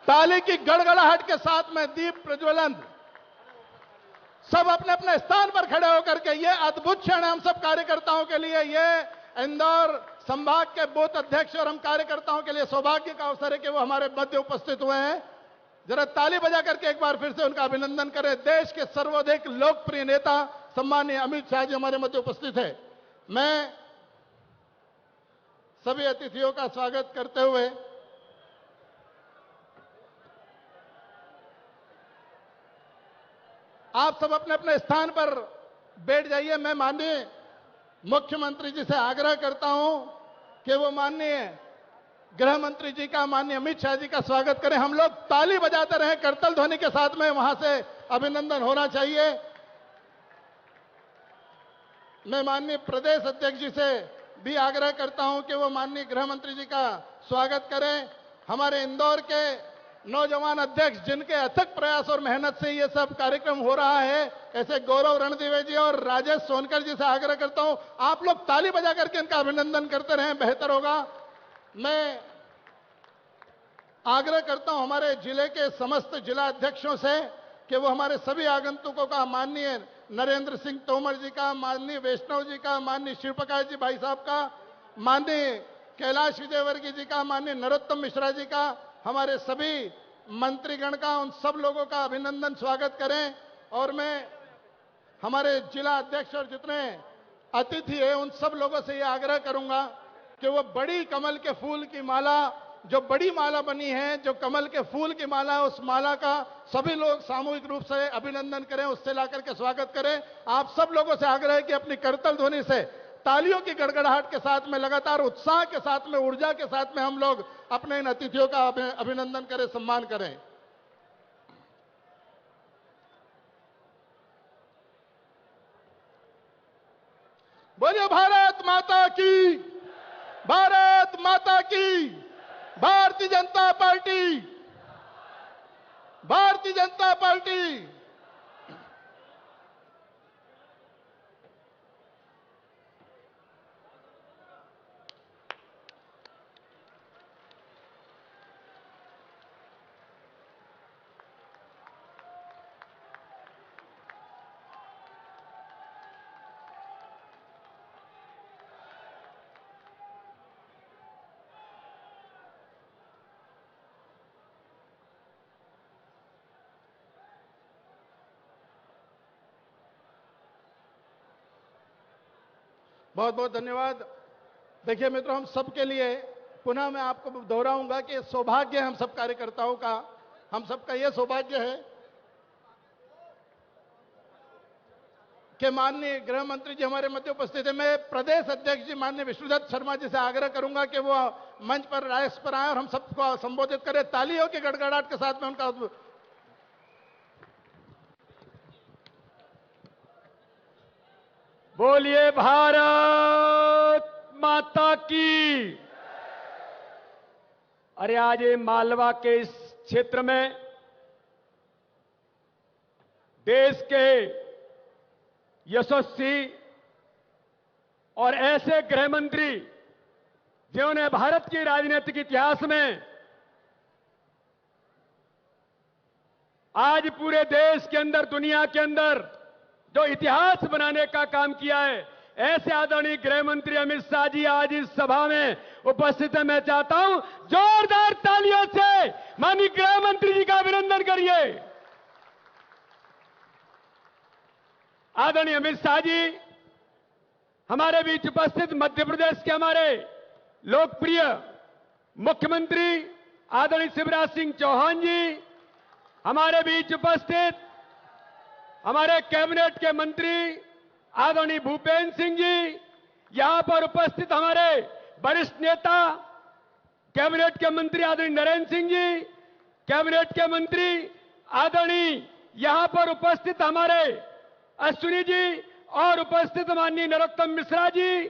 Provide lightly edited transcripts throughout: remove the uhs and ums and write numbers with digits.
ताली की गड़गड़ाहट के साथ में दीप प्रज्वलन, सब अपने अपने स्थान पर खड़े होकर के ये अद्भुत क्षण हम सब कार्यकर्ताओं के लिए, ये इंदौर संभाग के बूथ अध्यक्ष और हम कार्यकर्ताओं के लिए सौभाग्य का अवसर है कि वो हमारे मध्य उपस्थित हुए हैं। जरा ताली बजा करके एक बार फिर से उनका अभिनंदन करें। देश के सर्वाधिक लोकप्रिय नेता सम्मानीय अमित शाह जी हमारे मध्य उपस्थित है। मैं सभी अतिथियों का स्वागत करते हुए आप सब अपने अपने स्थान पर बैठ जाइए। मैं माननीय मुख्यमंत्री जी से आग्रह करता हूं कि वो माननीय गृह मंत्री जी का, माननीय अमित शाह जी का स्वागत करें। हम लोग ताली बजाते रहें, करतल ध्वनि के साथ में वहां से अभिनंदन होना चाहिए। मैं माननीय प्रदेश अध्यक्ष जी से भी आग्रह करता हूं कि वो माननीय गृह मंत्री जी का स्वागत करें। हमारे इंदौर के नौजवान अध्यक्ष जिनके अथक प्रयास और मेहनत से ये सब कार्यक्रम हो रहा है, ऐसे गौरव रणदिवे जी और राजेश सोनकर जी से आग्रह करता हूं आप लोग ताली बजा करके इनका अभिनंदन करते रहें, बेहतर होगा। मैं आग्रह करता हूं हमारे जिले के समस्त जिला अध्यक्षों से कि वो हमारे सभी आगंतुकों का, माननीय नरेंद्र सिंह तोमर जी का, माननीय वैष्णव जी का, माननीय शिवप्रकाश जी भाई साहब का, माननीय कैलाश विजयवर्गीय जी का, माननीय नरोत्तम मिश्रा जी का, हमारे सभी मंत्रीगण का, उन सब लोगों का अभिनंदन स्वागत करें। और मैं हमारे जिला अध्यक्ष और जितने अतिथि हैं उन सब लोगों से यह आग्रह करूंगा कि वो बड़ी कमल के फूल की माला, जो बड़ी माला बनी है, जो कमल के फूल की माला है, उस माला का सभी लोग सामूहिक रूप से अभिनंदन करें, उससे लाकर के स्वागत करें। आप सब लोगों से आग्रह है कि अपनी करतल ध्वनि से, तालियों की गड़गड़ाहट के साथ में, लगातार उत्साह के साथ में, ऊर्जा के साथ में हम लोग अपने इन अतिथियों का अभिनंदन करें, सम्मान करें। बोलिए भारत माता की, भारत माता की, भारतीय जनता पार्टी, भारतीय जनता पार्टी। बहुत बहुत धन्यवाद। देखिए मित्रों, हम सबके लिए पुनः मैं आपको दोहराऊंगा कि सौभाग्य हम सब कार्यकर्ताओं का, हम सबका यह सौभाग्य है कि माननीय गृह मंत्री जी हमारे मध्य उपस्थित है। मैं प्रदेश अध्यक्ष जी माननीय विष्णुदत्त शर्मा जी से आग्रह करूंगा कि वो मंच पर, राइस पर आए और हम सबको संबोधित करें तालियों की गड़गड़ाहट के साथ में। उनका बोलिए भारत माता की। अरे आज ये मालवा के इस क्षेत्र में देश के यशस्वी और ऐसे गृह मंत्री जिन्होंने भारत के राजनीतिक इतिहास में आज पूरे देश के अंदर, दुनिया के अंदर जो इतिहास बनाने का काम किया है, ऐसे आदरणीय गृह मंत्री अमित शाह जी आज इस सभा में उपस्थित है। मैं चाहता हूं जोरदार तालियों से माननीय गृह मंत्री जी का अभिनंदन करिए। आदरणीय अमित शाह जी हमारे बीच उपस्थित मध्य प्रदेश के हमारे लोकप्रिय मुख्यमंत्री आदरणीय शिवराज सिंह चौहान जी, हमारे बीच उपस्थित हमारे कैबिनेट के मंत्री आदरणीय भूपेंद्र सिंह जी, यहां पर उपस्थित हमारे वरिष्ठ नेता कैबिनेट के मंत्री आदरणीय नरेंद्र सिंह जी, कैबिनेट के मंत्री आदरणीय यहां पर उपस्थित हमारे अश्विनी जी और उपस्थित माननीय नरोत्तम मिश्रा जी,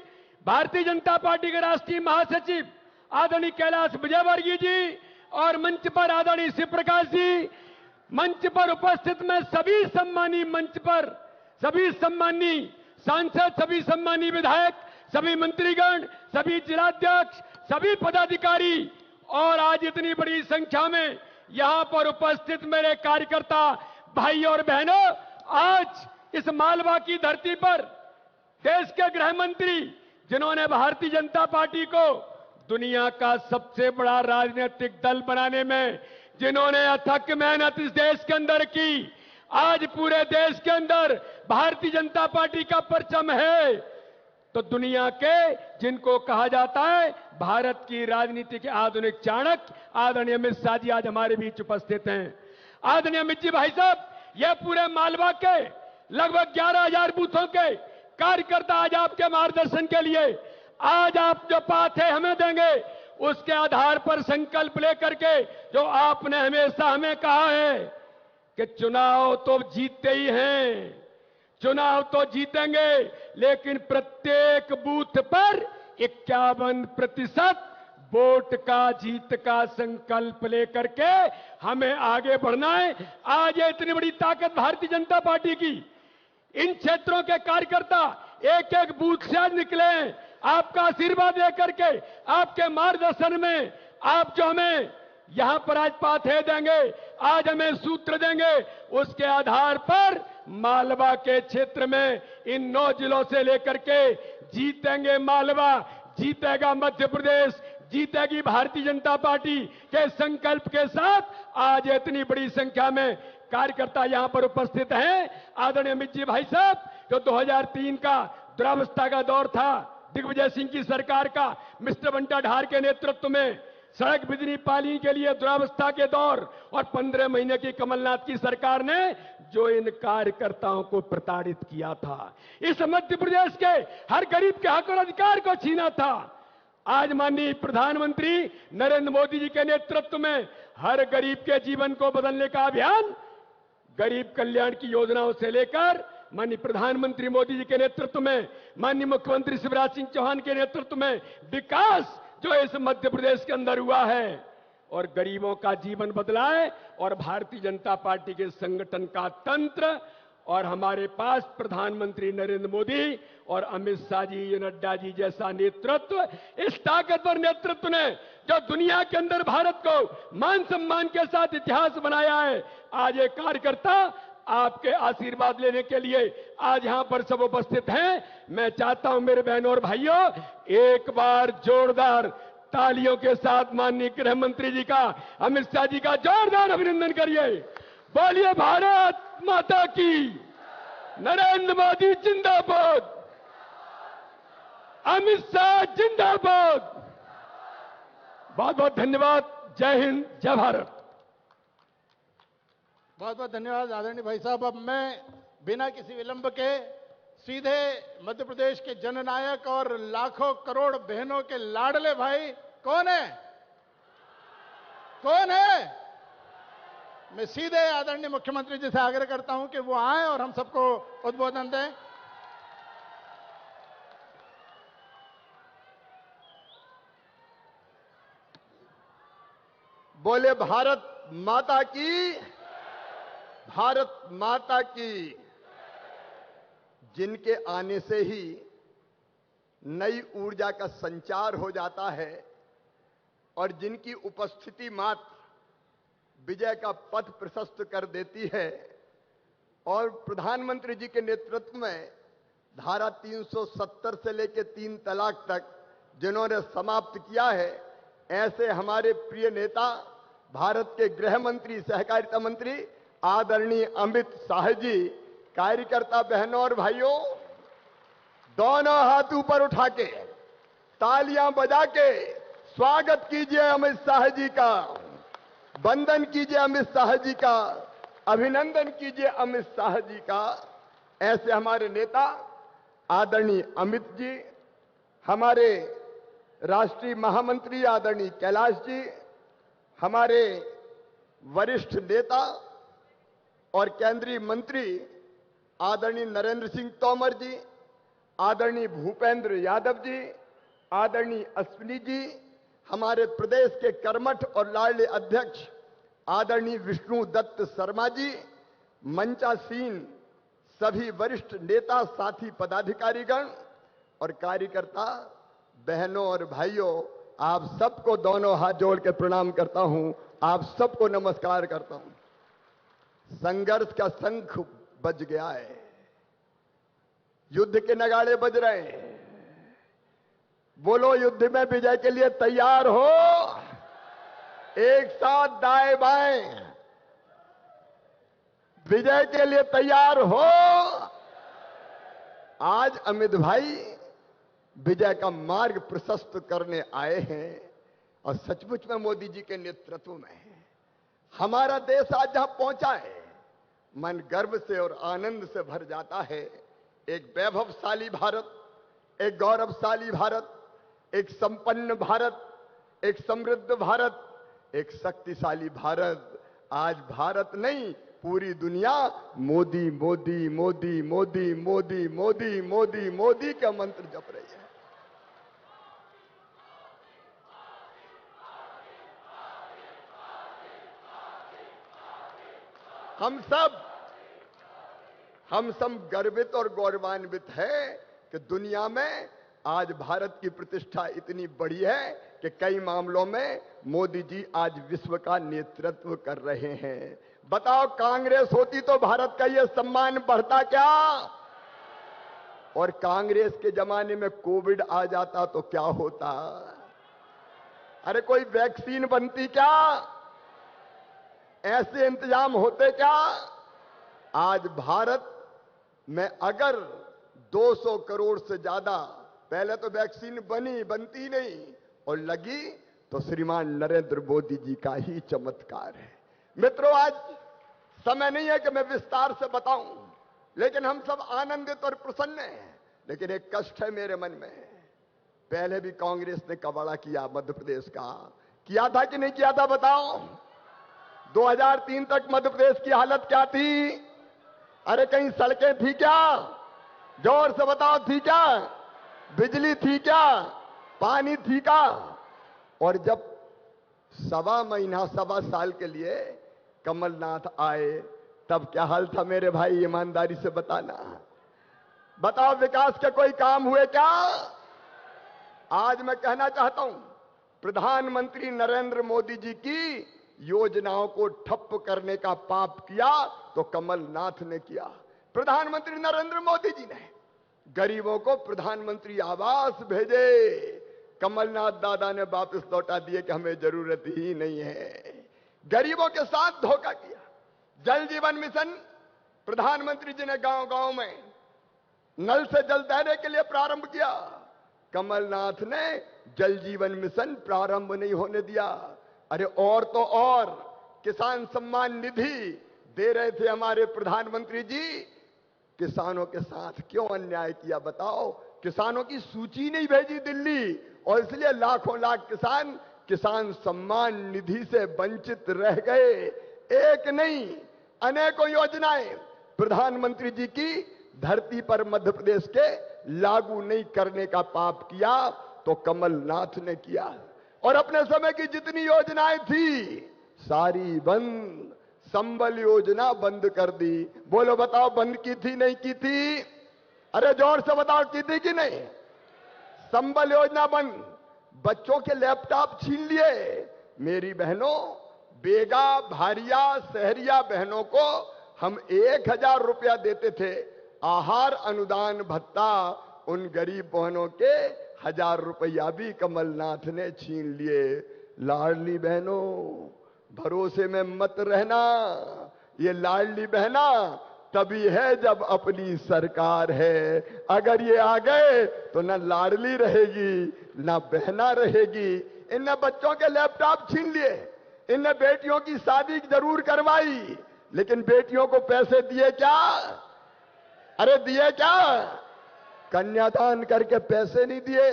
भारतीय जनता पार्टी के राष्ट्रीय महासचिव आदरणीय कैलाश विजयवर्गीय जी और मंच पर आदरणीय शिवप्रकाश जी, मंच पर उपस्थित में सभी सम्मानीय, मंच पर सभी सम्मानीय सांसद, सभी सम्मानीय विधायक, सभी मंत्रीगण, सभी जिलाध्यक्ष, सभी पदाधिकारी और आज इतनी बड़ी संख्या में यहां पर उपस्थित मेरे कार्यकर्ता भाई और बहनों, आज इस मालवा की धरती पर देश के गृह मंत्री, जिन्होंने भारतीय जनता पार्टी को दुनिया का सबसे बड़ा राजनीतिक दल बनाने में जिन्होंने अथक मेहनत इस देश के अंदर की, आज पूरे देश के अंदर भारतीय जनता पार्टी का परचम है। तो दुनिया के जिनको कहा जाता है भारत की राजनीति के आधुनिक चाणक्य, आदरणीय अमित शाह जी आज हमारे बीच उपस्थित हैं। आदरणीय अमित जी भाई साहब, यह पूरे मालवा के लगभग 11,000 बूथों के कार्यकर्ता आज आपके मार्गदर्शन के लिए आज आप जो पाथ है हमें देंगे, उसके आधार पर संकल्प लेकर के जो आपने हमेशा हमें कहा है कि चुनाव तो जीतते ही हैं, चुनाव तो जीतेंगे, लेकिन प्रत्येक बूथ पर 51% वोट का जीत का संकल्प लेकर के हमें आगे बढ़ना है। आज ये इतनी बड़ी ताकत भारतीय जनता पार्टी की, इन क्षेत्रों के कार्यकर्ता एक एक बूथ से आज निकले हैं, आपका आशीर्वाद लेकर के, आपके मार्गदर्शन में आप जो हमें यहां पर आज पाथे देंगे, आज हमें सूत्र देंगे, उसके आधार पर मालवा के क्षेत्र में इन 9 जिलों से लेकर के जीतेंगे मालवा, जीतेगा मध्य प्रदेश, जीतेगी भारतीय जनता पार्टी के संकल्प के साथ आज इतनी बड़ी संख्या में कार्यकर्ता यहां पर उपस्थित हैं। आदरणीय अमित जी भाई साहब, जो 2003 का दुरावस्था का दौर था, दिग्विजय सिंह की सरकार का, मिस्टर बंटा ढार के नेतृत्व में सड़क बिजली पानी के लिए दुरावस्था के दौर और 15 महीने की कमलनाथ की सरकार ने जो इन कार्यकर्ताओं को प्रताड़ित किया था, इस मध्य प्रदेश के हर गरीब के हक और अधिकार को छीना था, आज माननीय प्रधानमंत्री नरेंद्र मोदी जी के नेतृत्व में हर गरीब के जीवन को बदलने का अभियान, गरीब कल्याण की योजनाओं से लेकर माननीय प्रधानमंत्री मोदी जी के नेतृत्व में, माननीय मुख्यमंत्री शिवराज सिंह चौहान के नेतृत्व में विकास जो इस मध्य प्रदेश के अंदर हुआ है और गरीबों का जीवन बदला है, और भारतीय जनता पार्टी के संगठन का तंत्र और हमारे पास प्रधानमंत्री नरेंद्र मोदी और अमित शाह जी, नड्डा जी जैसा नेतृत्व, इस ताकतवर नेतृत्व ने जो दुनिया के अंदर भारत को मान सम्मान के साथ इतिहास बनाया है, आज ये कार्यकर्ता आपके आशीर्वाद लेने के लिए आज यहां पर सब उपस्थित हैं। मैं चाहता हूं मेरे बहनों और भाइयों, एक बार जोरदार तालियों के साथ माननीय गृह मंत्री जी का, अमित शाह जी का जोरदार अभिनंदन करिए। बोलिए भारत माता की, नरेंद्र मोदी जिंदाबाद, अमित शाह जिंदाबाद। बहुत बहुत धन्यवाद। जय हिंद, जय भारत। बहुत बहुत धन्यवाद आदरणीय भाई साहब। अब मैं बिना किसी विलंब के सीधे मध्य प्रदेश के जननायक और लाखों करोड़ बहनों के लाडले भाई कौन है, कौन है, मैं सीधे आदरणीय मुख्यमंत्री जी से आग्रह करता हूं कि वो आए और हम सबको उद्बोधन दें। बोले भारत माता की, भारत माता की। जिनके आने से ही नई ऊर्जा का संचार हो जाता है और जिनकी उपस्थिति मात्र विजय का पथ प्रशस्त कर देती है, और प्रधानमंत्री जी के नेतृत्व में धारा 370 से लेकर 3 तलाक तक जिन्होंने समाप्त किया है, ऐसे हमारे प्रिय नेता भारत के गृह मंत्री, सहकारिता मंत्री आदरणीय अमित शाह जी, कार्यकर्ता बहनों और भाइयों, दोनों हाथ ऊपर उठा के तालियां बजा के स्वागत कीजिए अमित शाह जी का, वंदन कीजिए अमित शाह जी का, अभिनंदन कीजिए अमित शाह जी का। ऐसे हमारे नेता आदरणीय अमित जी, हमारे राष्ट्रीय महामंत्री आदरणीय कैलाश जी, हमारे वरिष्ठ नेता और केंद्रीय मंत्री आदरणीय नरेंद्र सिंह तोमर जी, आदरणीय भूपेंद्र यादव जी, आदरणीय अश्विनी जी, हमारे प्रदेश के कर्मठ और लाडले अध्यक्ष आदरणीय विष्णु दत्त शर्मा जी, मंचासीन सभी वरिष्ठ नेता, साथी, पदाधिकारीगण और कार्यकर्ता बहनों और भाइयों, आप सबको दोनों हाथ जोड़ के प्रणाम करता हूं, आप सबको नमस्कार करता हूं। संघर्ष का शंख बज गया है, युद्ध के नगाड़े बज रहे हैं। बोलो, युद्ध में विजय के लिए तैयार हो? एक साथ दाएं बाएं, विजय के लिए तैयार हो? आज अमित भाई विजय का मार्ग प्रशस्त करने आए हैं और सचमुच में मोदी जी के नेतृत्व में हमारा देश आज जहां पहुंचा है, मन गर्व से और आनंद से भर जाता है। एक वैभवशाली भारत, एक गौरवशाली भारत, एक संपन्न भारत, एक समृद्ध भारत, एक शक्तिशाली भारत। आज भारत नहीं, पूरी दुनिया मोदी मोदी मोदी मोदी मोदी मोदी मोदी मोदी का मंत्र जप रही है। हम सब गर्वित और गौरवान्वित है कि दुनिया में आज भारत की प्रतिष्ठा इतनी बड़ी है कि कई मामलों में मोदी जी आज विश्व का नेतृत्व कर रहे हैं। बताओ, कांग्रेस होती तो भारत का यह सम्मान बढ़ता क्या? और कांग्रेस के जमाने में कोविड आ जाता तो क्या होता? अरे कोई वैक्सीन बनती क्या? ऐसे इंतजाम होते क्या? आज भारत में अगर 200 करोड़ से ज्यादा, पहले तो वैक्सीन बनती नहीं और लगी तो श्रीमान नरेंद्र मोदी जी का ही चमत्कार है। मित्रों, आज समय नहीं है कि मैं विस्तार से बताऊं, लेकिन हम सब आनंदित और प्रसन्न हैं। लेकिन एक कष्ट है मेरे मन में। पहले भी कांग्रेस ने कबाड़ा किया मध्य प्रदेश का, किया था कि नहीं किया था? बताओ। 2003 तक मध्य प्रदेश की हालत क्या थी? अरे कहीं सड़कें थी क्या? जोर से बताओ, थी क्या? बिजली थी क्या? पानी थी क्या? और जब सवा साल के लिए कमलनाथ आए, तब क्या हाल था मेरे भाई? ईमानदारी से बताना। बताओ, विकास के कोई काम हुए क्या? आज मैं कहना चाहता हूं, प्रधानमंत्री नरेंद्र मोदी जी की योजनाओं को ठप्प करने का पाप किया तो कमलनाथ ने किया। प्रधानमंत्री नरेंद्र मोदी जी ने गरीबों को प्रधानमंत्री आवास भेजे, कमलनाथ दादा ने वापस लौटा दिए कि हमें जरूरत ही नहीं है। गरीबों के साथ धोखा किया। जल जीवन मिशन प्रधानमंत्री जी ने गांव गांव में नल से जल देने के लिए प्रारंभ किया, कमलनाथ ने जल जीवन मिशन प्रारंभ नहीं होने दिया। अरे और तो और, किसान सम्मान निधि दे रहे थे हमारे प्रधानमंत्री जी, किसानों के साथ क्यों अन्याय किया बताओ? किसानों की सूची नहीं भेजी दिल्ली, और इसलिए लाखों लाख किसान किसान सम्मान निधि से वंचित रह गए। एक नहीं, अनेकों योजनाएं प्रधानमंत्री जी की धरती पर मध्य प्रदेश के लागू नहीं करने का पाप किया तो कमलनाथ ने किया। और अपने समय की जितनी योजनाएं थी सारी बंद। संबल योजना बंद कर दी। बोलो बताओ, बंद की थी नहीं की थी? अरे जोर से बताओ, की थी कि नहीं? संबल योजना बंद। बच्चों के लैपटॉप छीन लिए। मेरी बहनों, बेगा, भारिया, सहरिया बहनों को हम 1000 रुपया देते थे आहार अनुदान भत्ता, उन गरीब बहनों के 1000 रुपया भी कमलनाथ ने छीन लिए। लाडली बहनों, भरोसे में मत रहना। ये लाडली बहना तभी है जब अपनी सरकार है। अगर ये आ गए तो ना लाडली रहेगी ना बहना रहेगी। इनने बच्चों के लैपटॉप छीन लिए, इनने बेटियों की शादी जरूर करवाई, लेकिन बेटियों को पैसे दिए क्या? अरे दिए क्या? कन्यादान करके पैसे नहीं दिए।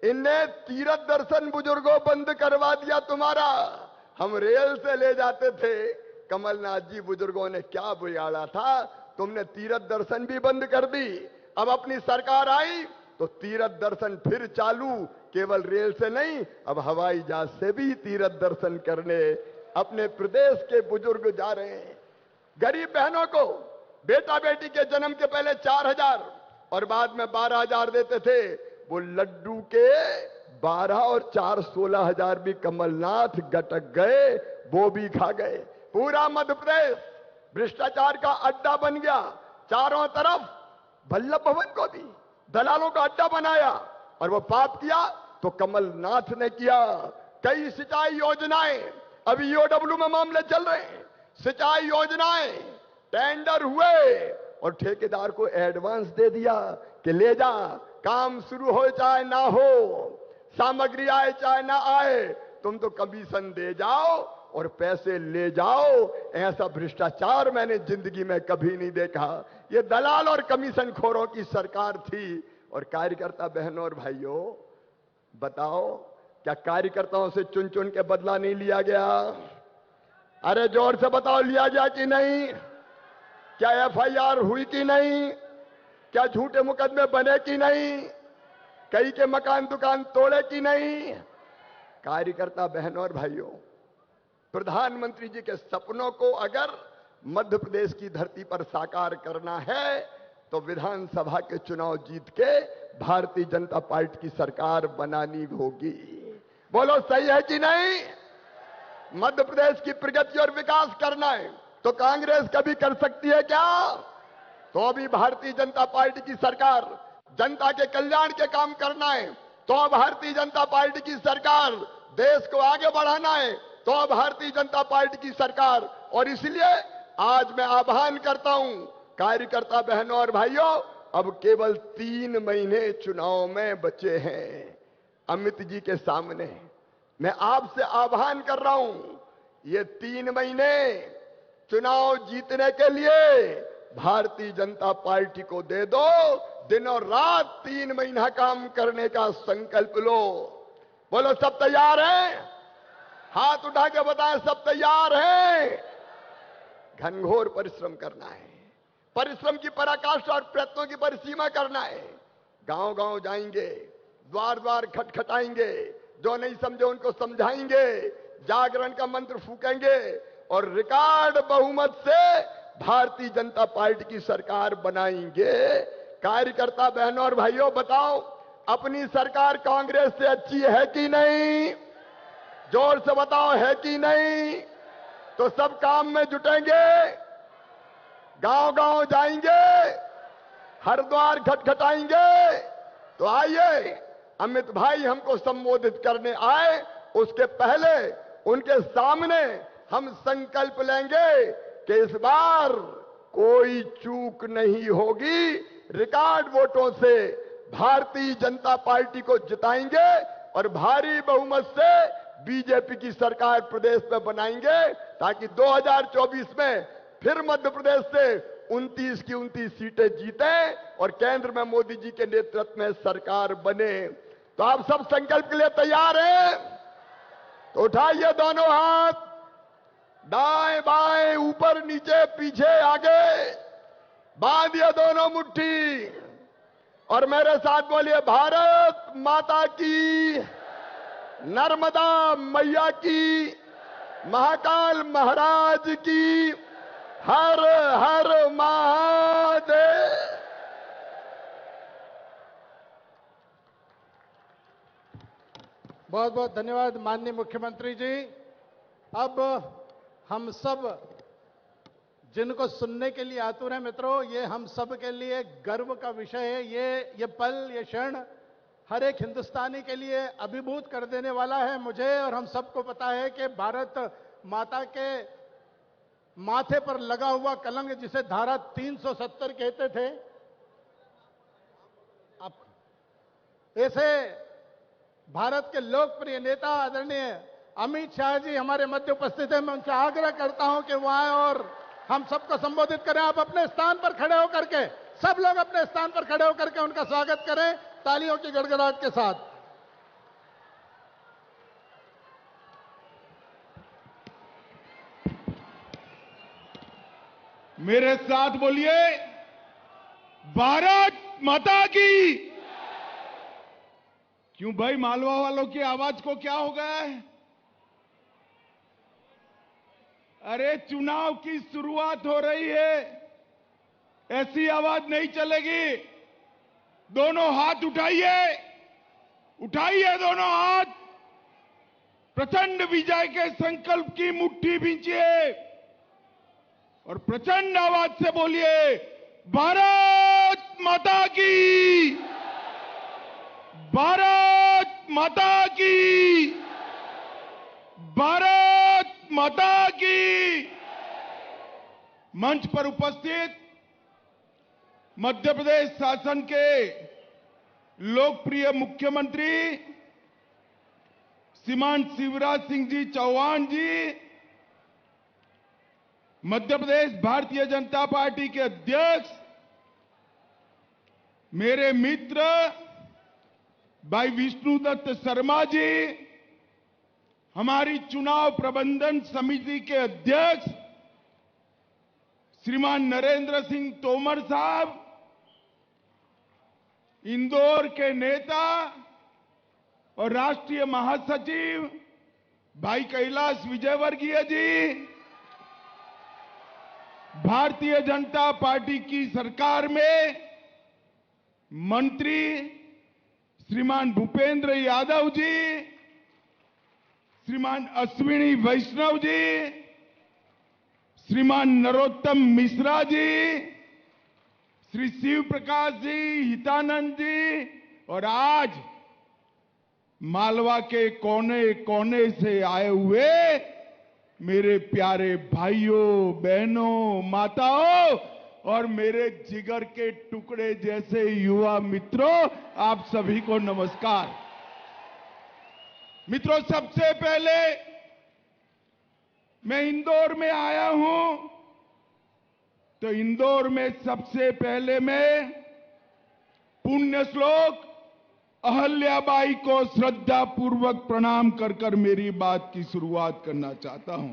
इनने तीर्थ दर्शन बुजुर्गों बंद करवा दिया तुम्हारा। हम रेल से ले जाते थे, कमलनाथ जी बुजुर्गों ने क्या बिगाड़ा था? तुमने तीर्थ दर्शन भी बंद कर दी। अब अपनी सरकार आई तो तीर्थ दर्शन फिर चालू, केवल रेल से नहीं, अब हवाई जहाज से भी तीर्थ दर्शन करने अपने प्रदेश के बुजुर्ग जा रहे हैं। गरीब बहनों को बेटा बेटी के जन्म के पहले 4000, और बाद में 12,000 देते थे। वो लड्डू के 12 और 4 16,000 भी कमलनाथ गटक गए, वो भी खा गए। पूरा मध्य प्रदेश भ्रष्टाचार का अड्डा बन गया। चारों तरफ वल्लभ भवन को भी दलालों का अड्डा बनाया, और वो पाप किया तो कमलनाथ ने किया। कई सिंचाई योजनाएं अभी ईओडब्ल्यू में मामले चल रहे हैं। सिंचाई योजनाएं टेंडर हुए और ठेकेदार को एडवांस दे दिया कि ले जा, काम शुरू हो चाहे ना हो, सामग्री आए चाहे ना आए, तुम तो कमीशन दे जाओ और पैसे ले जाओ। ऐसा भ्रष्टाचार मैंने जिंदगी में कभी नहीं देखा। ये दलाल और कमीशन खोरों की सरकार थी। और कार्यकर्ता बहनों और भाइयों, बताओ क्या कार्यकर्ताओं से चुन चुन के बदला नहीं लिया गया? अरे जोर से बताओ, लिया गया कि नहीं? क्या एफआईआर हुई कि नहीं? क्या झूठे मुकदमे बने कि नहीं? कई के मकान दुकान तोड़े कि नहीं? कार्यकर्ता बहनों और भाइयों, प्रधानमंत्री जी के सपनों को अगर मध्य प्रदेश की धरती पर साकार करना है तो विधानसभा के चुनाव जीत के भारतीय जनता पार्टी की सरकार बनानी होगी। बोलो सही है कि नहीं? मध्य प्रदेश की प्रगति और विकास करना है तो कांग्रेस कभी कर सकती है क्या? तो अभी भारतीय जनता पार्टी की सरकार, जनता के कल्याण के काम करना है तो भारतीय जनता पार्टी की सरकार, देश को आगे बढ़ाना है तो भारतीय जनता पार्टी की सरकार। और इसलिए आज मैं आह्वान करता हूं कार्यकर्ता बहनों और भाइयों, अब केवल 3 महीने चुनाव में बचे हैं अमित जी के सामने। मैं आपसे आह्वान कर रहा हूं, ये 3 महीने चुनाव जीतने के लिए भारतीय जनता पार्टी को दे दो। दिन और रात 3 महीना काम करने का संकल्प लो। बोलो सब तैयार हैं? हाथ उठा के बताएं सब तैयार हैं? घनघोर परिश्रम करना है, परिश्रम की पराकाष्ठा और प्रयत्नों की परिसीमा करना है। गांव गांव जाएंगे, द्वार द्वार खटखटाएंगे, जो नहीं समझे उनको समझाएंगे, जागरण का मंत्र फूकेंगे और रिकॉर्ड बहुमत से भारतीय जनता पार्टी की सरकार बनाएंगे। कार्यकर्ता बहनों और भाइयों, बताओ अपनी सरकार कांग्रेस से अच्छी है कि नहीं? जोर से बताओ, है कि नहीं? तो सब काम में जुटेंगे, गांव गांव जाएंगे, हर द्वार खटखटाएंगे। तो आइए, अमित भाई हमको संबोधित करने आए, उसके पहले उनके सामने हम संकल्प लेंगे कि इस बार कोई चूक नहीं होगी। रिकॉर्ड वोटों से भारतीय जनता पार्टी को जिताएंगे और भारी बहुमत से बीजेपी की सरकार प्रदेश में बनाएंगे, ताकि 2024 में फिर मध्य प्रदेश से 29 की 29 सीटें जीते और केंद्र में मोदी जी के नेतृत्व में सरकार बने। तो आप सब संकल्प के लिए तैयार हैं? तो उठाइए दोनों हाथ, दाएं बाएं, ऊपर नीचे, पीछे आगे, बांधिए दोनों मुट्ठी और मेरे साथ बोलिए, भारत माता की, नर्मदा मैया की, महाकाल महाराज की, हर हर महादेव। बहुत बहुत धन्यवाद माननीय मुख्यमंत्री जी। अब हम सब जिनको सुनने के लिए आतुर हैं मित्रों, ये हम सब के लिए गर्व का विषय है। ये पल, ये क्षण हर एक हिंदुस्तानी के लिए अभिभूत कर देने वाला है। मुझे और हम सबको पता है कि भारत माता के माथे पर लगा हुआ कलंक, जिसे धारा 370 कहते थे, अब ऐसे भारत के लोकप्रिय नेता आदरणीय अमित शाह जी हमारे मध्य उपस्थित हैं। मैं उनसे आग्रह करता हूं कि वो आए और हम सबको संबोधित करें। आप अपने स्थान पर खड़े होकर के, सब लोग अपने स्थान पर खड़े होकर के उनका स्वागत करें तालियों की गड़गड़ाहट के साथ। मेरे साथ बोलिए, भारत माता की। क्यों भाई, मालवा वालों की आवाज को क्या हो गया है? अरे चुनाव की शुरुआत हो रही है, ऐसी आवाज नहीं चलेगी। दोनों हाथ उठाइए, उठाइए दोनों हाथ। प्रचंड विजय के संकल्प की मुट्ठी भींचिए और प्रचंड आवाज से बोलिए, भारत माता की, भारत माता की, भारत माता की। मंच पर उपस्थित मध्य प्रदेश शासन के लोकप्रिय मुख्यमंत्री श्रीमान शिवराज सिंह जी चौहान जी, मध्य प्रदेश भारतीय जनता पार्टी के अध्यक्ष, मेरे मित्र भाई विष्णुदत्त शर्मा जी, हमारी चुनाव प्रबंधन समिति के अध्यक्ष श्रीमान नरेंद्र सिंह तोमर साहब, इंदौर के नेता और राष्ट्रीय महासचिव भाई कैलाश विजयवर्गीय जी, भारतीय जनता पार्टी की सरकार में मंत्री श्रीमान भूपेंद्र यादव जी, श्रीमान अश्विनी वैष्णव जी, श्रीमान नरोत्तम मिश्रा जी, श्री शिव प्रकाश जी, हितानंद जी, और आज मालवा के कोने कोने से आए हुए मेरे प्यारे भाइयों, बहनों, माताओं और मेरे जिगर के टुकड़े जैसे युवा मित्रों, आप सभी को नमस्कार। मित्रों, सबसे पहले मैं इंदौर में आया हूं, तो इंदौर में सबसे पहले मैं पुण्य श्लोक अहल्याबाई को श्रद्धा पूर्वक प्रणाम कर कर मेरी बात की शुरुआत करना चाहता हूं।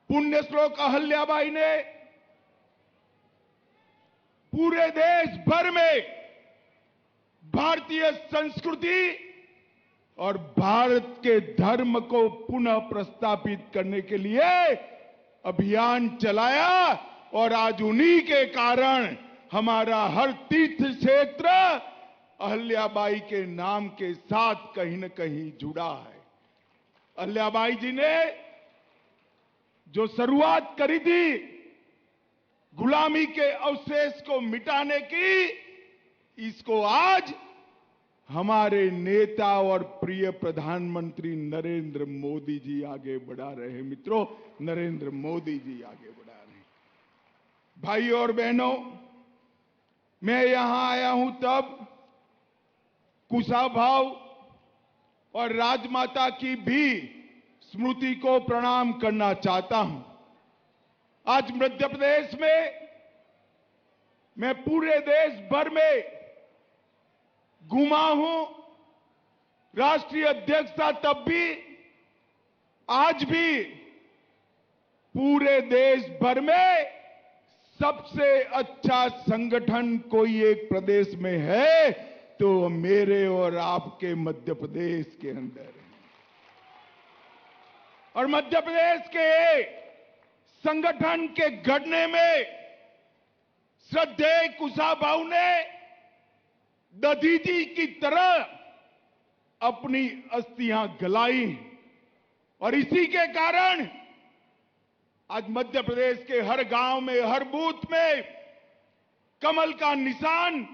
पुण्य श्लोक अहल्याबाई ने पूरे देश भर में भारतीय संस्कृति और भारत के धर्म को पुनः प्रस्थापित करने के लिए अभियान चलाया और आज उन्हीं के कारण हमारा हर तीर्थ क्षेत्र अहल्याबाई के नाम के साथ कहीं न कहीं जुड़ा है। अहल्याबाई जी ने जो शुरुआत करी थी गुलामी के अवशेष को मिटाने की, इसको आज हमारे नेता और प्रिय प्रधानमंत्री नरेंद्र मोदी जी आगे बढ़ा रहे हैं। मित्रों, नरेंद्र मोदी जी आगे बढ़ा रहे हैं। भाइयों और बहनों, मैं यहां आया हूं तब कुशाभाऊ और राजमाता की भी स्मृति को प्रणाम करना चाहता हूं। आज मध्य प्रदेश में मैं पूरे देश भर में घुमा हूं, राष्ट्रीय अध्यक्ष था तब भी, आज भी पूरे देश भर में सबसे अच्छा संगठन कोई एक प्रदेश में है तो मेरे और आपके मध्य प्रदेश के अंदर है। और मध्य प्रदेश के संगठन के गढ़ने में श्रद्धेय कुशाभाऊ ने दधीचि की तरह अपनी अस्थियां गलाई और इसी के कारण आज मध्य प्रदेश के हर गांव में, हर बूथ में कमल का निशान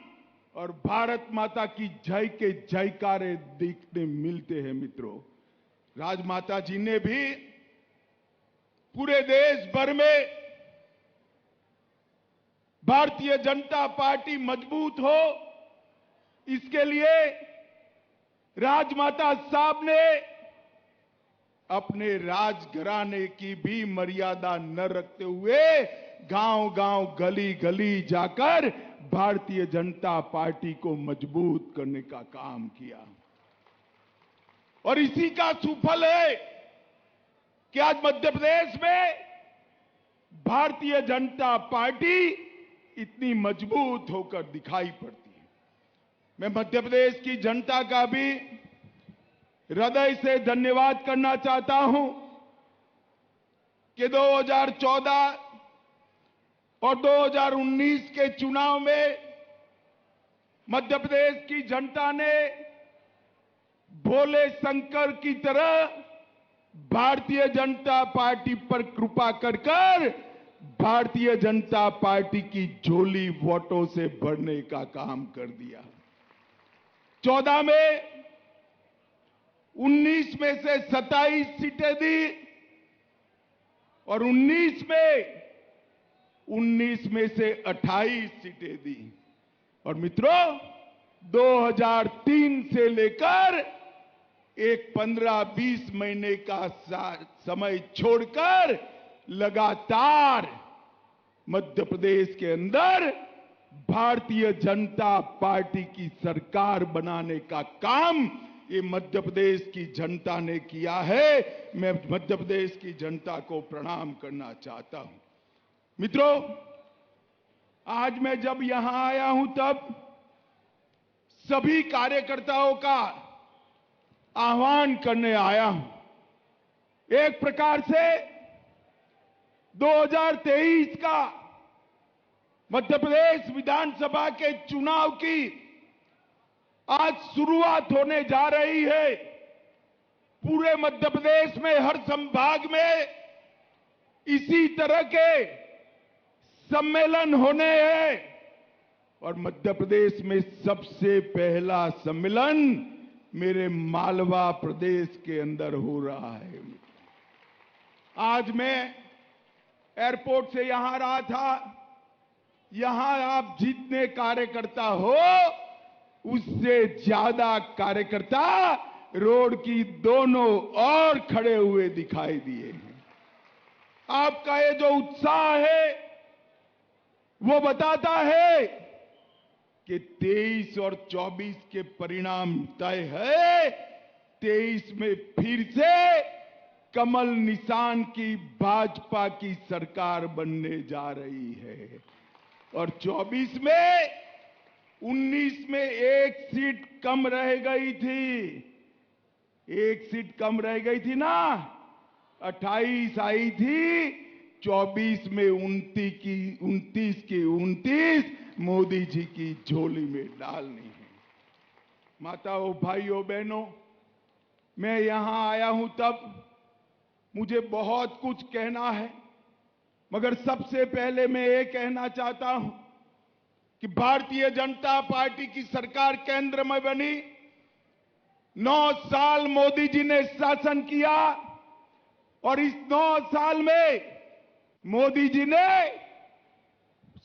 और भारत माता की जय के जयकारे देखने मिलते हैं। मित्रों, राजमाता जी ने भी पूरे देश भर में भारतीय जनता पार्टी मजबूत हो, इसके लिए राजमाता साहब ने अपने राजघराने की भी मर्यादा न रखते हुए गांव-गांव, गली-गली जाकर भारतीय जनता पार्टी को मजबूत करने का काम किया। और इसी का सुफल है कि आज मध्य प्रदेश में भारतीय जनता पार्टी इतनी मजबूत होकर दिखाई पड़ती है। मैं मध्य प्रदेश की जनता का भी हृदय से धन्यवाद करना चाहता हूं कि 2014 और 2019 के चुनाव में मध्य प्रदेश की जनता ने भोले शंकर की तरह भारतीय जनता पार्टी पर कृपा कर भारतीय जनता पार्टी की झोली वोटों से भरने का काम कर दिया। 14 में 19 में से 27 सीटें दी और 19 में से 28 सीटें दी। और मित्रों, 2003 से लेकर एक 15-20 महीने का समय छोड़कर लगातार मध्य प्रदेश के अंदर भारतीय जनता पार्टी की सरकार बनाने का काम ये मध्य प्रदेश की जनता ने किया है। मैं मध्य प्रदेश की जनता को प्रणाम करना चाहता हूं। मित्रों, आज मैं जब यहां आया हूं तब सभी कार्यकर्ताओं का आह्वान करने आया हूं। एक प्रकार से 2023 का मध्य प्रदेश विधानसभा के चुनाव की आज शुरुआत होने जा रही है। पूरे मध्य प्रदेश में हर संभाग में इसी तरह के सम्मेलन होने हैं और मध्य प्रदेश में सबसे पहला सम्मेलन मेरे मालवा प्रदेश के अंदर हो रहा है। आज मैं एयरपोर्ट से यहां आ रहा था। यहां आप जितने कार्यकर्ता हो उससे ज्यादा कार्यकर्ता रोड की दोनों ओर खड़े हुए दिखाई दिए हैं। आपका ये जो उत्साह है वो बताता है कि 23 और 24 के परिणाम तय है। 23 में फिर से कमल निशान की भाजपा की सरकार बनने जा रही है और 24 में 19 में एक सीट कम रह गई थी। एक सीट कम रह गई थी ना, 28 आई थी। 24 में 29 की 29 मोदी जी की झोली में डालनी है। माताओं, भाइयों, बहनों, मैं यहां आया हूं तब मुझे बहुत कुछ कहना है, मगर सबसे पहले मैं ये कहना चाहता हूं कि भारतीय जनता पार्टी की सरकार केंद्र में बनी। 9 साल मोदी जी ने शासन किया और इस 9 साल में मोदी जी ने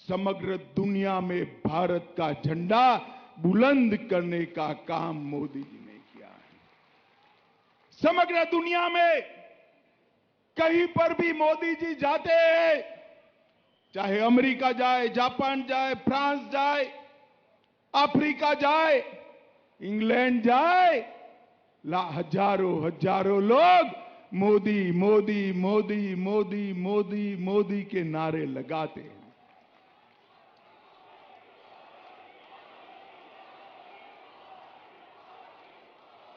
समग्र दुनिया में भारत का झंडा बुलंद करने का काम मोदी जी ने किया है। समग्र दुनिया में कहीं पर भी मोदी जी जाते हैं, चाहे अमेरिका जाए, जापान जाए, फ्रांस जाए, अफ्रीका जाए, इंग्लैंड जाए, हजारों लोग मोदी मोदी मोदी मोदी मोदी मोदी के नारे लगाते हैं।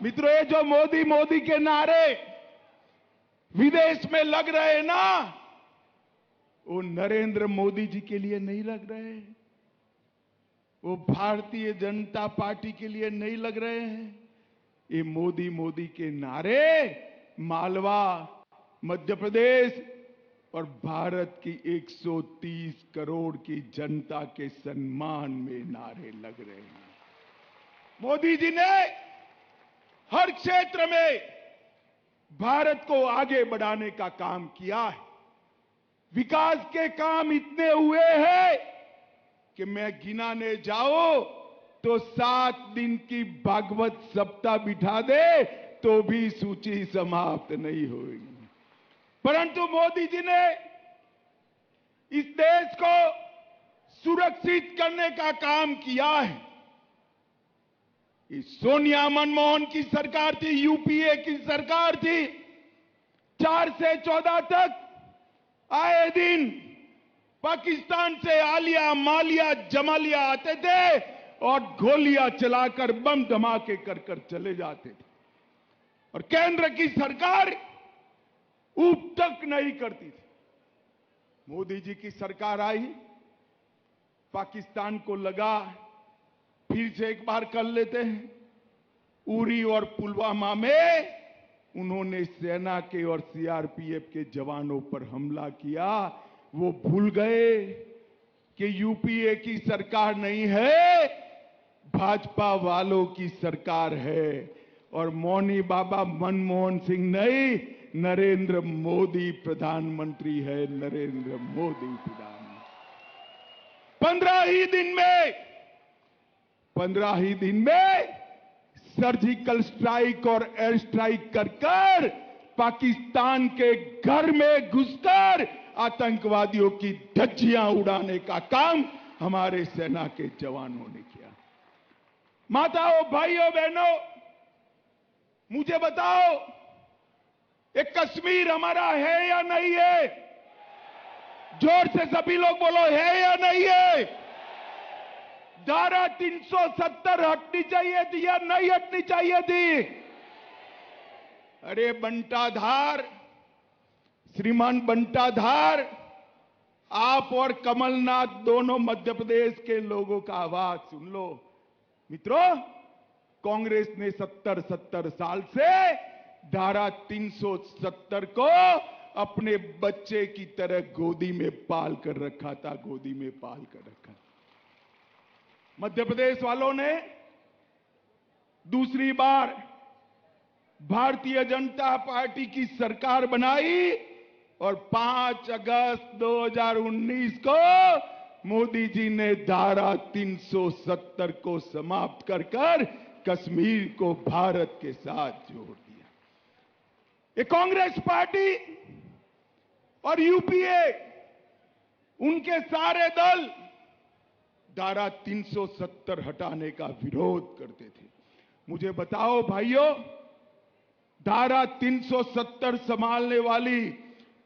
मित्रों, ये जो मोदी मोदी के नारे विदेश में लग रहे हैं ना, वो नरेंद्र मोदी जी के लिए नहीं लग रहे हैं, वो भारतीय जनता पार्टी के लिए नहीं लग रहे हैं। ये मोदी मोदी के नारे मालवा, मध्य प्रदेश और भारत की 130 करोड़ की जनता के सम्मान में नारे लग रहे हैं। मोदी जी ने हर क्षेत्र में भारत को आगे बढ़ाने का काम किया है। विकास के काम इतने हुए हैं कि मैं गिनाने जाऊं तो 7 दिन की भागवत सप्ताह बिठा दे तो भी सूची समाप्त नहीं होगी। परंतु मोदी जी ने इस देश को सुरक्षित करने का काम किया है। सोनिया मनमोहन की सरकार थी, यूपीए की सरकार थी, 4 से 14 तक आए दिन पाकिस्तान से आलिया, मालिया, जमालिया आते थे और गोलियां चलाकर बम धमाके कर चले जाते थे और केंद्र की सरकार उप तक नहीं करती थी। मोदी जी की सरकार आई पाकिस्तान को लगा फिर से एक बार कर लेते हैं। उरी और पुलवामा में उन्होंने सेना के और सीआरपीएफ के जवानों पर हमला किया। वो भूल गए कि यूपीए की सरकार नहीं है, भाजपा वालों की सरकार है। और मौनी बाबा मनमोहन सिंह नहीं, नरेंद्र मोदी प्रधानमंत्री है। नरेंद्र मोदी प्रधानमंत्री 15 ही दिन में सर्जिकल स्ट्राइक और एयर स्ट्राइक कर पाकिस्तान के घर में घुसकर आतंकवादियों की धज्जियां उड़ाने का काम हमारे सेना के जवानों ने किया। माताओं, भाइयों, बहनों, मुझे बताओ, ये कश्मीर हमारा है या नहीं है? जोर से सभी लोग बोलो, है या नहीं है? धारा 370 हटनी चाहिए थी या नहीं हटनी चाहिए थी? अरे बंटाधार, श्रीमान बंटाधार, आप और कमलनाथ दोनों मध्य प्रदेश के लोगों का आवाज सुन लो। मित्रों, कांग्रेस ने 70 साल से धारा 370 को अपने बच्चे की तरह गोदी में पाल कर रखा था, गोदी में पाल कर रखा। मध्य प्रदेश वालों ने दूसरी बार भारतीय जनता पार्टी की सरकार बनाई और 5 अगस्त 2019 को मोदी जी ने धारा 370 को समाप्त कर कश्मीर को भारत के साथ जोड़ दिया। ये कांग्रेस पार्टी और यूपीए, उनके सारे दल धारा 370 हटाने का विरोध करते थे। मुझे बताओ भाइयों, धारा 370 संभालने वाली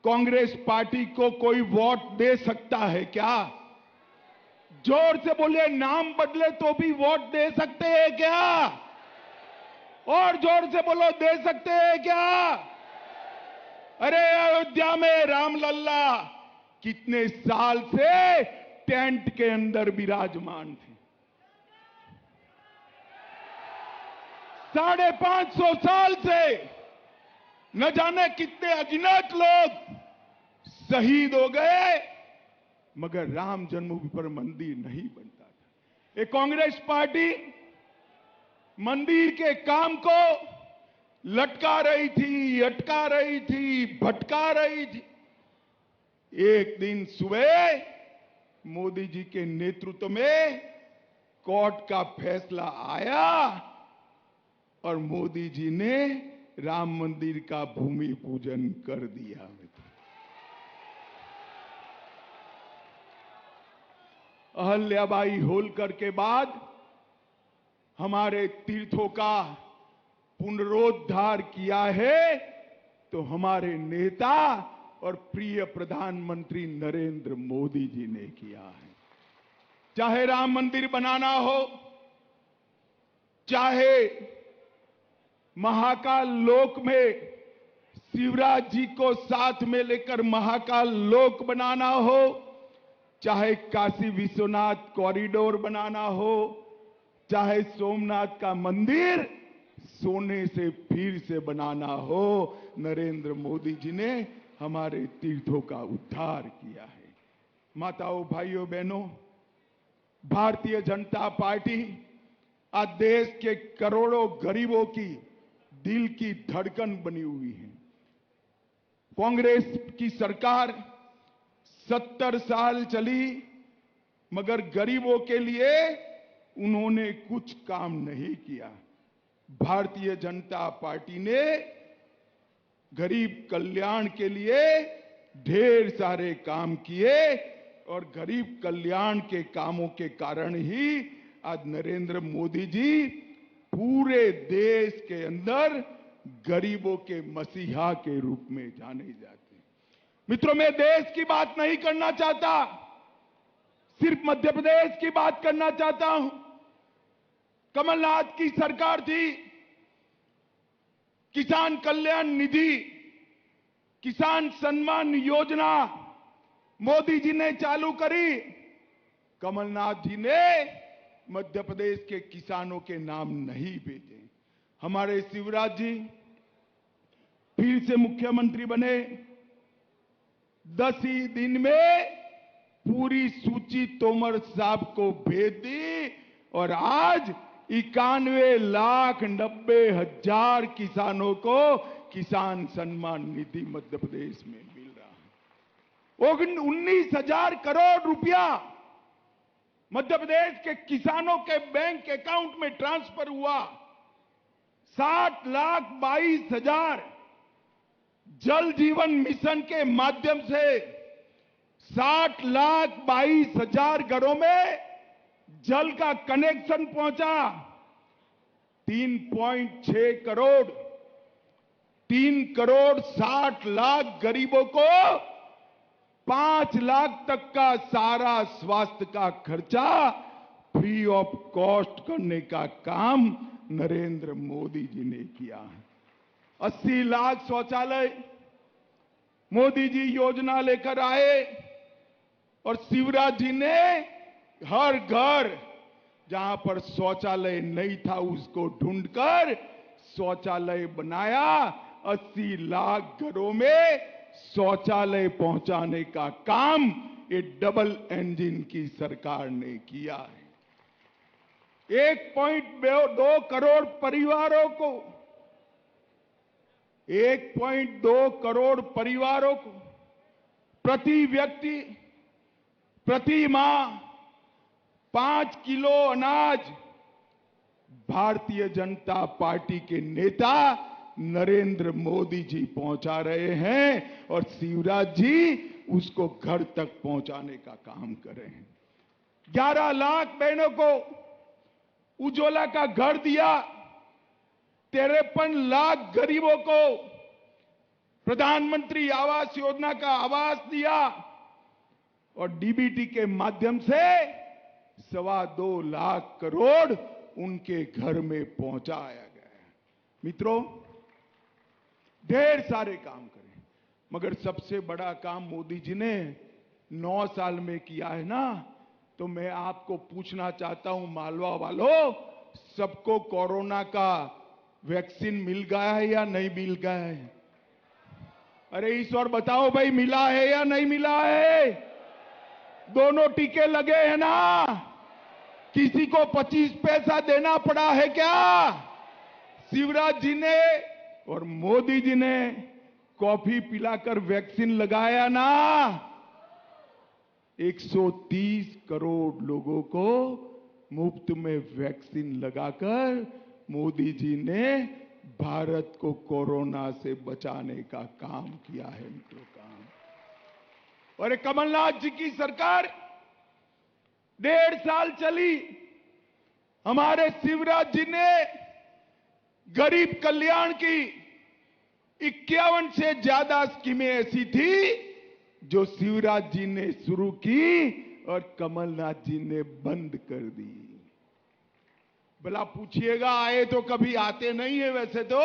कांग्रेस पार्टी को कोई वोट दे सकता है क्या? जोर से बोलिए, नाम बदले तो भी वोट दे सकते हैं क्या? और जोर से बोलो, दे सकते हैं क्या? अरे अयोध्या में रामलल्ला कितने साल से टेंट के अंदर विराजमान थे। 550 साल से न जाने कितने अज्ञात लोग शहीद हो गए, मगर राम जन्मभूमि पर मंदिर नहीं बनता था। ये कांग्रेस पार्टी मंदिर के काम को लटका रही थी, अटका रही थी, भटका रही थी। एक दिन सुबह मोदी जी के नेतृत्व में कोर्ट का फैसला आया और मोदी जी ने राम मंदिर का भूमि पूजन कर दिया। अहल्याबाई होलकर के बाद हमारे तीर्थों का पुनरुद्धार किया है तो हमारे नेता और प्रिय प्रधानमंत्री नरेंद्र मोदी जी ने किया है। चाहे राम मंदिर बनाना हो, चाहे महाकाल लोक में शिवराज जी को साथ में लेकर महाकाल लोक बनाना हो, चाहे काशी विश्वनाथ कॉरिडोर बनाना हो, चाहे सोमनाथ का मंदिर सोने से फिर से बनाना हो, नरेंद्र मोदी जी ने हमारे तीर्थों का उद्धार किया है। माताओं, भाइयों, बहनों, भारतीय जनता पार्टी आज देश के करोड़ों गरीबों की दिल की धड़कन बनी हुई है। कांग्रेस की सरकार 70 साल चली, मगर गरीबों के लिए उन्होंने कुछ काम नहीं किया। भारतीय जनता पार्टी ने गरीब कल्याण के लिए ढेर सारे काम किए और गरीब कल्याण के कामों के कारण ही आज नरेंद्र मोदी जी पूरे देश के अंदर गरीबों के मसीहा के रूप में जाने जाते हैं। मित्रों, मैं देश की बात नहीं करना चाहता, सिर्फ मध्य प्रदेश की बात करना चाहता हूं। कमलनाथ की सरकार थी, किसान कल्याण निधि, किसान सम्मान योजना मोदी जी ने चालू करी। कमलनाथ जी ने मध्य प्रदेश के किसानों के नाम नहीं भेजे। हमारे शिवराज जी फिर से मुख्यमंत्री बने, 10 ही दिन में पूरी सूची तोमर साहब को भेज दी और आज 91,90,000 किसानों को किसान सम्मान निधि मध्य प्रदेश में मिल रहा है। 19,000 करोड़ रुपया मध्य प्रदेश के किसानों के बैंक अकाउंट में ट्रांसफर हुआ। 60,22,000 जल जीवन मिशन के माध्यम से 60,22,000 घरों में जल का कनेक्शन पहुंचा। 3.6 करोड़ 3,60,00,000 गरीबों को 5 लाख तक का सारा स्वास्थ्य का खर्चा फ्री ऑफ कॉस्ट करने का काम नरेंद्र मोदी जी ने किया है। 80 लाख शौचालय मोदी जी योजना लेकर आए और शिवराज जी ने हर घर जहां पर शौचालय नहीं था उसको ढूंढकर शौचालय बनाया। 80 लाख घरों में शौचालय पहुंचाने का काम ये डबल इंजन की सरकार ने किया है। 1.2 करोड़ परिवारों को 1.2 करोड़ परिवारों को प्रति व्यक्ति प्रति माह 5 किलो अनाज भारतीय जनता पार्टी के नेता नरेंद्र मोदी जी पहुंचा रहे हैं और शिवराज जी उसको घर तक पहुंचाने का काम कर रहे हैं। 11 लाख बहनों को उज्ज्वला का घर दिया। 53 लाख गरीबों को प्रधानमंत्री आवास योजना का आवास दिया और डीबीटी के माध्यम से 2.25 लाख करोड़ उनके घर में पहुंचाया गया है। मित्रों, ढेर सारे काम करें मगर सबसे बड़ा काम मोदी जी ने 9 साल में किया है ना, तो मैं आपको पूछना चाहता हूं मालवा वालों, सबको कोरोना का वैक्सीन मिल गया है या नहीं मिल गया है? अरे ईश्वर बताओ भाई, मिला है या नहीं मिला है? दोनों टीके लगे हैं ना? किसी को 25 पैसा देना पड़ा है क्या? शिवराज जी ने और मोदी जी ने कॉफी पिलाकर वैक्सीन लगाया ना। 130 करोड़ लोगों को मुफ्त में वैक्सीन लगाकर मोदी जी ने भारत को कोरोना से बचाने का काम किया है। मित्रों, काम। और कमलनाथ जी की सरकार 1.5 साल चली। हमारे शिवराज जी ने गरीब कल्याण की 51 से ज्यादा स्कीमें ऐसी थी जो शिवराज जी ने शुरू की और कमलनाथ जी ने बंद कर दी। भला पूछिएगा, आए तो कभी आते नहीं है, वैसे तो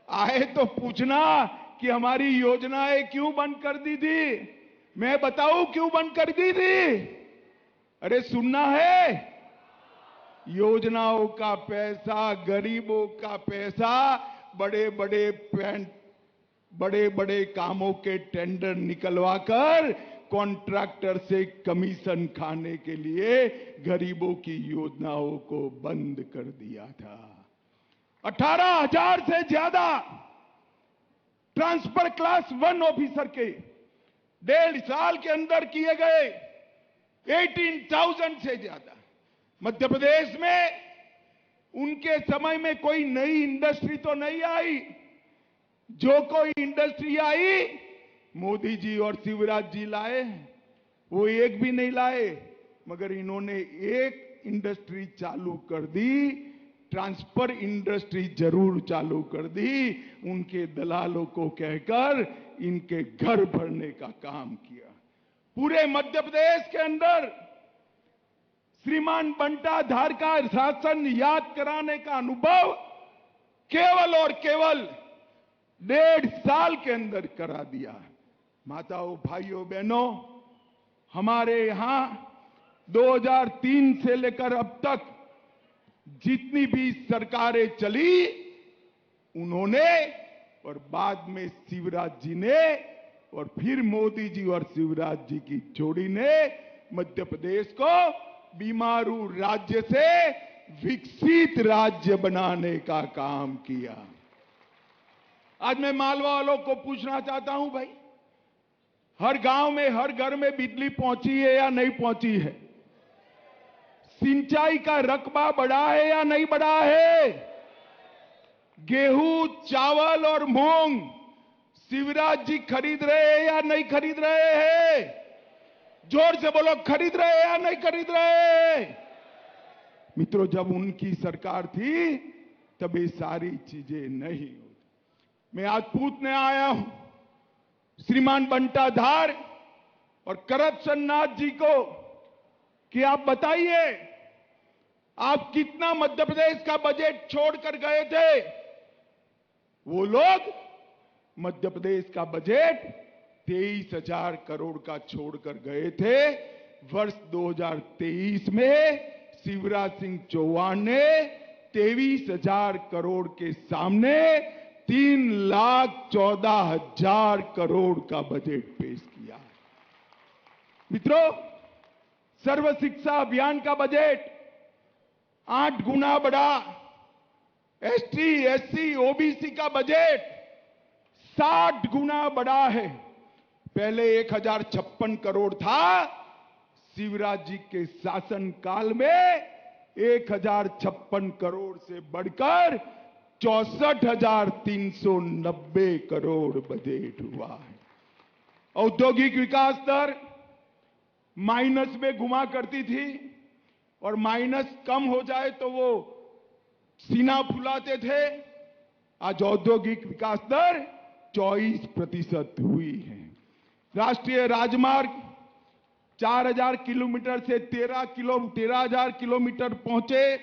आए तो पूछना कि हमारी योजनाएं क्यों बंद कर दी थी। मैं बताऊं क्यों बंद कर दी थी? अरे सुनना है? योजनाओं का पैसा, गरीबों का पैसा, बड़े बड़े कामों के टेंडर निकलवाकर कॉन्ट्रैक्टर से कमीशन खाने के लिए गरीबों की योजनाओं को बंद कर दिया था। 18,000 से ज्यादा ट्रांसफर क्लास 1 ऑफिसर के 1.5 साल के अंदर किए गए। 18,000 से ज्यादा। मध्य प्रदेश में उनके समय में कोई नई इंडस्ट्री तो नहीं आई। जो कोई इंडस्ट्री आई मोदी जी और शिवराज जी लाए, वो एक भी नहीं लाए, मगर इन्होंने एक इंडस्ट्री चालू कर दी, ट्रांसफर इंडस्ट्री जरूर चालू कर दी, उनके दलालों को कहकर इनके घर भरने का काम किया। पूरे मध्य प्रदेश के अंदर श्रीमान बंटाधार का शासन याद कराने का अनुभव केवल और केवल 1.5 साल के अंदर करा दिया। माताओं, भाइयों, बहनों, हमारे यहां 2003 से लेकर अब तक जितनी भी सरकारें चली, उन्होंने और बाद में शिवराज जी ने और फिर मोदी जी और शिवराज जी की जोड़ी ने मध्य प्रदेश को बीमारू राज्य से विकसित राज्य बनाने का काम किया। आज मैं मालवा वालों को पूछना चाहता हूं, भाई हर गांव में हर घर में बिजली पहुंची है या नहीं पहुंची है? सिंचाई का रकबा बढ़ा है या नहीं बढ़ा है? गेहूं, चावल और मूंग शिवराज जी खरीद रहे हैं या नहीं खरीद रहे हैं? जोर से बोलो, खरीद रहे हैं या नहीं खरीद रहे? मित्रों, जब उनकी सरकार थी तब ये सारी चीजें नहीं होती। मैं आज पूछने आया हूं श्रीमान बंटाधार और करप्शन नाथ जी को कि आप बताइए, आप कितना मध्य प्रदेश का बजट छोड़कर गए थे? वो लोग मध्य प्रदेश का बजट 23,000 करोड़ का छोड़कर गए थे। वर्ष 2023 में शिवराज सिंह चौहान ने 23,000 करोड़ के सामने 3,14,000 करोड़ का बजट पेश किया। मित्रों, सर्व शिक्षा अभियान का बजट 8 गुना बढ़ा। एसटी, एससी, ओबीसी का बजट 60 गुना बढ़ा है। पहले 1,056 करोड़ था, शिवराज जी के शासन काल में 1,056 करोड़ से बढ़कर 64,390 करोड़ बजट हुआ है। औद्योगिक विकास दर माइनस में घुमा करती थी और माइनस कम हो जाए तो वो सीना फुलाते थे। आज औद्योगिक विकास दर 24% हुई है। राष्ट्रीय राजमार्ग 4,000 किलोमीटर से 13,000 किलोमीटर पहुंचे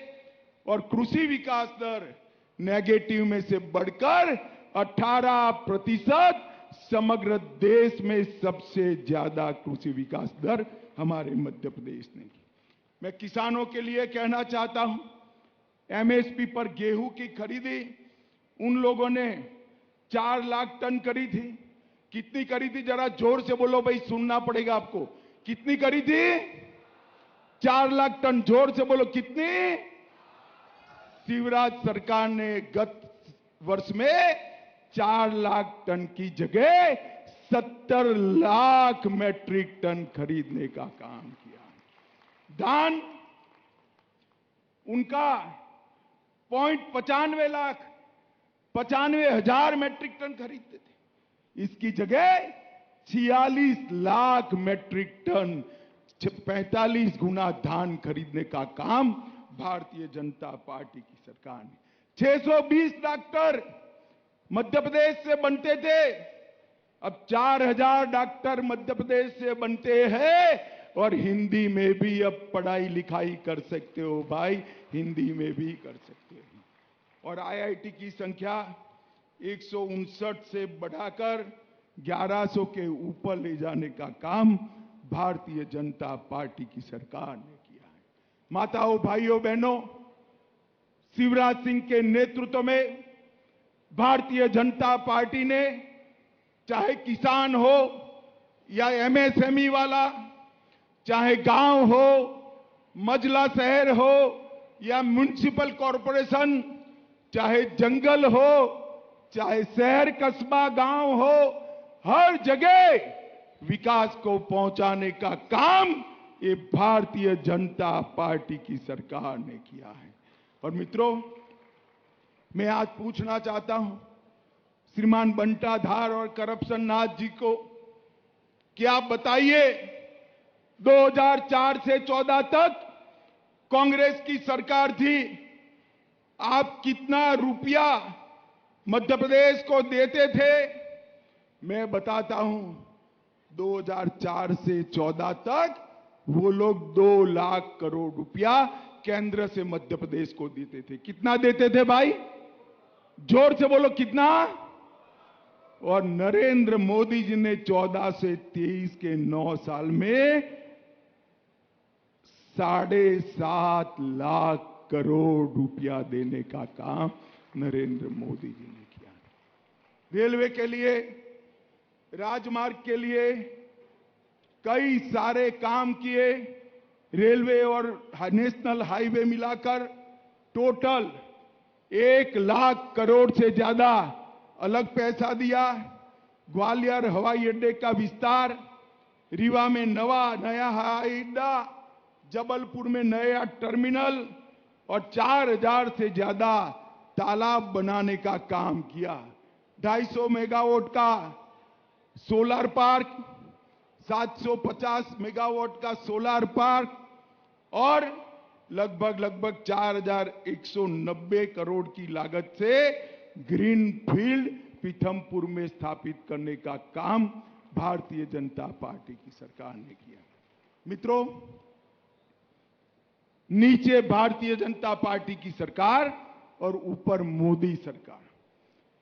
और कृषि विकास दर नेगेटिव में से बढ़कर 18%, समग्र देश में सबसे ज्यादा कृषि विकास दर हमारे मध्य प्रदेश ने की। मैं किसानों के लिए कहना चाहता हूं, एमएसपी पर गेहूं की खरीदी उन लोगों ने 4 लाख टन करी थी। कितनी करी थी? जरा जोर से बोलो भाई, सुनना पड़ेगा आपको। कितनी करी थी? 4 लाख टन। जोर से बोलो, कितनी? शिवराज सरकार ने गत वर्ष में 4 लाख टन की जगह 70 लाख मैट्रिक टन खरीदने का काम किया। धान उनका 95 लाख 95,000 मैट्रिक टन खरीदते थे, इसकी जगह 46 लाख मैट्रिक टन 45 गुना धान खरीदने का काम भारतीय जनता पार्टी की सरकार ने। 620 डॉक्टर मध्य प्रदेश से बनते थे, अब 4,000 डॉक्टर मध्य प्रदेश से बनते हैं और हिंदी में भी अब पढ़ाई लिखाई कर सकते हो भाई, हिंदी में भी कर सकते हो। और आईआईटी की संख्या 159 से बढ़ाकर 1100 के ऊपर ले जाने का काम भारतीय जनता पार्टी की सरकार ने किया है। माताओं, भाइयों, बहनों, शिवराज सिंह के नेतृत्व में भारतीय जनता पार्टी ने, चाहे किसान हो या एमएसएमई वाला, चाहे गांव हो, मजला शहर हो या म्युनिसिपल कॉरपोरेशन, चाहे जंगल हो, चाहे शहर कस्बा गांव हो, हर जगह विकास को पहुंचाने का काम ये भारतीय जनता पार्टी की सरकार ने किया है। और मित्रों, मैं आज पूछना चाहता हूं श्रीमान बंटाधार और करप्शन नाथ जी को कि आप बताइए, 2004 से 14 तक कांग्रेस की सरकार थी, आप कितना रुपया मध्य प्रदेश को देते थे? मैं बताता हूं, 2004 से 14 तक वो लोग 2 लाख करोड़ रुपया केंद्र से मध्य प्रदेश को देते थे। कितना देते थे भाई? जोर से बोलो, कितना? और नरेंद्र मोदी जी ने 14 से 23 के 9 साल में 7.5 लाख करोड़ रुपया देने का काम नरेंद्र मोदी जी ने किया। रेलवे के लिए, राजमार्ग के लिए कई सारे काम किए। रेलवे और नेशनल हाईवे मिलाकर टोटल 1 लाख करोड़ से ज्यादा अलग पैसा दिया। ग्वालियर हवाई अड्डे का विस्तार, रीवा में नया हवाई अड्डा, जबलपुर में नया टर्मिनल और 4000 से ज्यादा तालाब बनाने का काम किया। 250 मेगावाट का सोलर पार्क, 750 मेगावाट का सोलर पार्क और लगभग 4190 करोड़ की लागत से ग्रीन फील्ड पीथमपुर में स्थापित करने का काम भारतीय जनता पार्टी की सरकार ने किया। मित्रों, नीचे भारतीय जनता पार्टी की सरकार और ऊपर मोदी सरकार,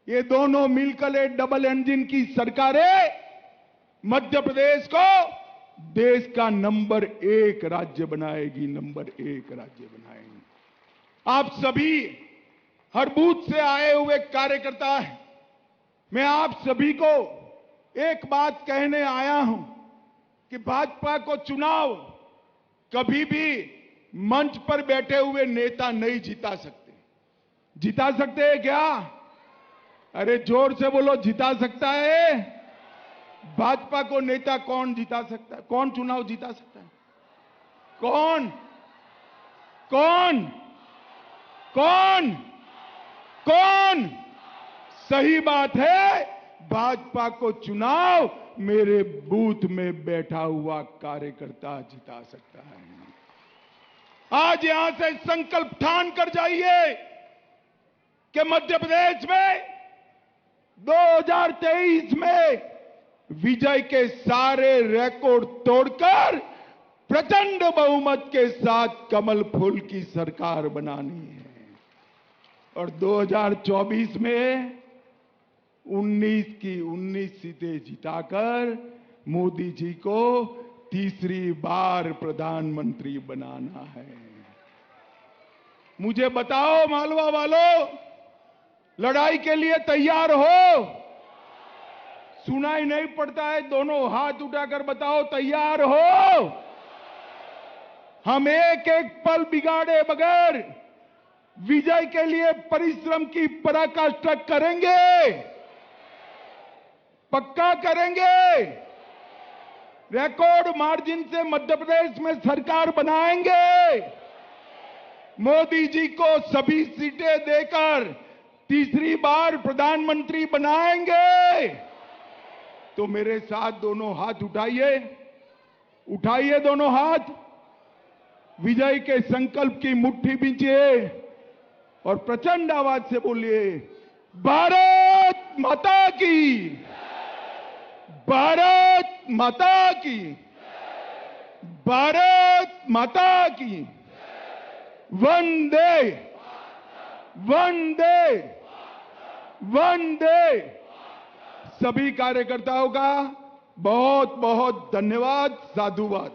ये दोनों मिलकर एक डबल इंजन की सरकारें मध्य प्रदेश को देश का नंबर 1 राज्य बनाएगी, नंबर 1 राज्य बनाएगी। आप सभी हर बूथ से आए हुए कार्यकर्ता हैं, मैं आप सभी को एक बात कहने आया हूं कि भाजपा को चुनाव कभी भी मंच पर बैठे हुए नेता नहीं जिता सकते। जिता सकते हैं क्या? अरे जोर से बोलो, जिता सकता है? भाजपा को नेता कौन जिता सकता है? कौन चुनाव जिता सकता है? कौन कौन कौन कौन? सही बात है, भाजपा को चुनाव मेरे बूथ में बैठा हुआ कार्यकर्ता जिता सकता है। आज यहां से संकल्प ठान कर जाइए कि मध्य प्रदेश में 2023 में विजय के सारे रिकॉर्ड तोड़कर प्रचंड बहुमत के साथ कमल फूल की सरकार बनानी है और 2024 में 19 की 19 सीटें जिताकर मोदी जी को तीसरी बार प्रधानमंत्री बनाना है। मुझे बताओ मालवा वालों, लड़ाई के लिए तैयार हो? सुनाई नहीं पड़ता है, दोनों हाथ उठाकर बताओ तैयार हो? हम एक एक पल बिगाड़े बगैर विजय के लिए परिश्रम की पराकाष्ठा करेंगे, पक्का करेंगे। रिकॉर्ड मार्जिन से मध्य प्रदेश में सरकार बनाएंगे। मोदी जी को सभी सीटें देकर तीसरी बार प्रधानमंत्री बनाएंगे। तो मेरे साथ दोनों हाथ उठाइए, उठाइए दोनों हाथ, विजय के संकल्प की मुट्ठी बींचिए और प्रचंड आवाज से बोलिए, भारत माता की, भारत माता की, भारत माता की, वंदे वंदे वंदे। सभी कार्यकर्ताओं का बहुत बहुत धन्यवाद, साधुवाद।